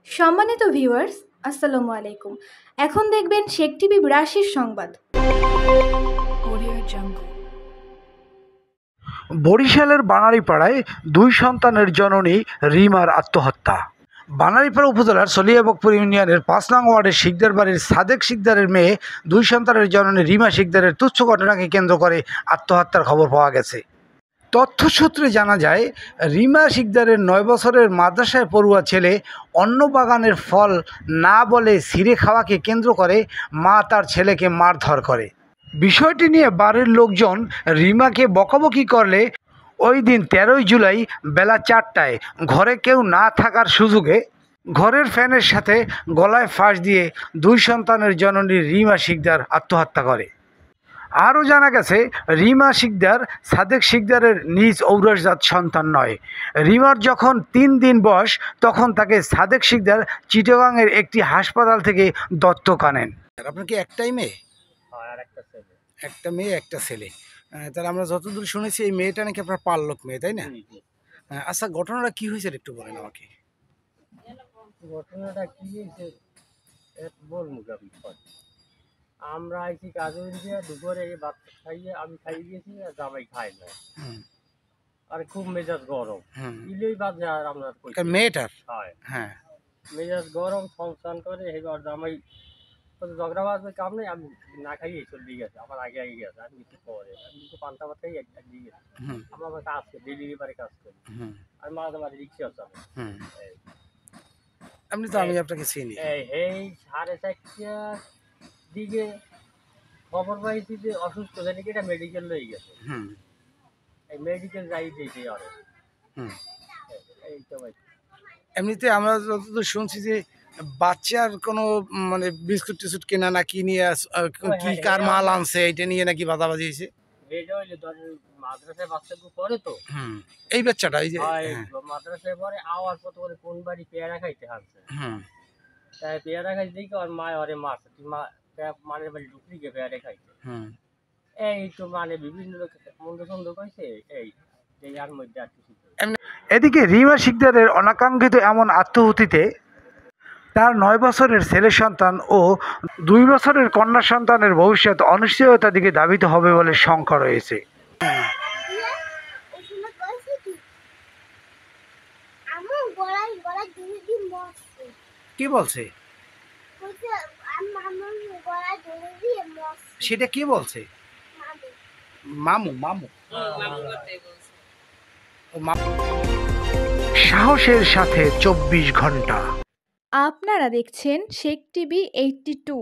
সম্মানিত ভিউয়ার্স, আসসালামু আলাইকুম। এখন দেখবেন শেখ টিভি রাশির সংবাদ। বরিশালের বানারীপাড়ায় দুই সন্তানের জননী রিমার আত্মহত্যা। বানারীপাড়া উপজেলার সলিয়াবকপুর ইউনিয়নের ৫ নং ওয়ার্ডের শিকদার বাড়ির সাদেক শিকদারের মেয়ে দুই সন্তানের জননী রিমা শিকদারের তুচ্ছ ঘটনাকে কেন্দ্র করে আত্মহত্যার খবর পাওয়া গেছে। তথ্যসূত্রে জানা যায়, রিমা শিকদারের ৯ বছরের মাদ্রাসায় পড়ুয়া ছেলে অন্য বাগানের ফল না বলে ছিঁড়ে খাওয়াকে কেন্দ্র করে মা তার ছেলেকে মারধর করে। বিষয়টি নিয়ে বাড়ির লোকজন রিমাকে বকাবকি করলে ওই দিন ১৩ই জুলাই বেলা ৪টায় ঘরে কেউ না থাকার সুযোগে ঘরের ফ্যানের সাথে গলায় ফাঁস দিয়ে দুই সন্তানের জননী রিমা শিকদার আত্মহত্যা করে। আরও জানা গেছে, রিমা শিকদার সাদেক শিকদারের নিজ ঔরসজাত সন্তান নয়। রিমার যখন ৩ দিন বয়স তখন তাকে সাদেক শিকদার চিটাগাংয়ের একটি হাসপাতাল থেকে দত্তক আনেন। আপনার কি একটাই মেয়ে? একটা মেয়ে একটা ছেলে। তাহলে আমরা যতদূর শুনেছি এই মেয়েটা নাকি আপনার পালক মেয়ে, তাই না? আচ্ছা, ঘটনাটা কি হয়েছে একটু বলেন আমাকে। ঘটনাটা কি হয়েছে বলবো আমি। আমরা আইছি কাজে দিয়ে দুপুরে বাচ্চা খাইয়ে আমি খাইয়ে গেছি আর জামাই খাই না। আর খুব মেজাজ গরম ইলেই বাজে আর আমরা মেয়েটার হয় হ্যাঁ মেজাজ গরম সংস্থান করে এবার জামাই ঝগড়া বাজবে কাম নেই, আমি না খাইয়ে চলে গেছে আমার আগে আগে গেছে। আমি কিছু পরে আমি কিছু পান্তা ভাত খাই একদিকে গেছি। আমরা আবার কাজ করি ডেলিভারি কাজ করি আর মাঝে মাঝে রিক্সা চালাই। এমনি তো আমি আপনাকে চিনি। এই 4:30টার দিকে খবর পাইছি যে অসুস্থ হয়ে নাকি এটা মেডিকেল লয়ে গেছে। এই মেডিকেল যাই দিয়েছে আরে এই তো ভাই। এমনিতে আমরা যতদূর শুনছি যে বাচ্চার কোনো মানে বিস্কুট টিস্কুট কেনা না কি নিয়ে কি কার মাল আনছে এটা নিয়ে নাকি বাদাবাজি হয়েছে। এটা হইলে ধর মাদ্রাসায় বাচ্চাগুলো পড়ে তো এই বাচ্চাটা এই যে মাদ্রাসায় পড়ে আওয়াজ কত করে কোন বাড়ি পেয়ারা খাইতে হাসছে। তাই পেয়ারা খাইতে দেখি আর মা আরে মারছে তুই মা মানের বাড়ি ঢুকলি গে পেয়ারা খাইতে। এই তো মানে বিভিন্ন লোক মন্দ সন্দ কইছে এই আর মধ্যে আর কিছু। এদিকে রিমা শিকদারের অনাকাঙ্ক্ষিত এমন আত্মহুতিতে তার ৯ বছরের ছেলে সন্তান ও ২ বছরের কন্যা সন্তানের ভবিষ্যৎ অনিশ্চয়তার দিকে ধাবিত হবে বলে শঙ্কা রয়েছে। কি বলছে সেটা কি বলছে? মামু মামু সাহসের সাথে ২৪ ঘন্টা। আপনারা দেখছেন শেখ টিভি 82।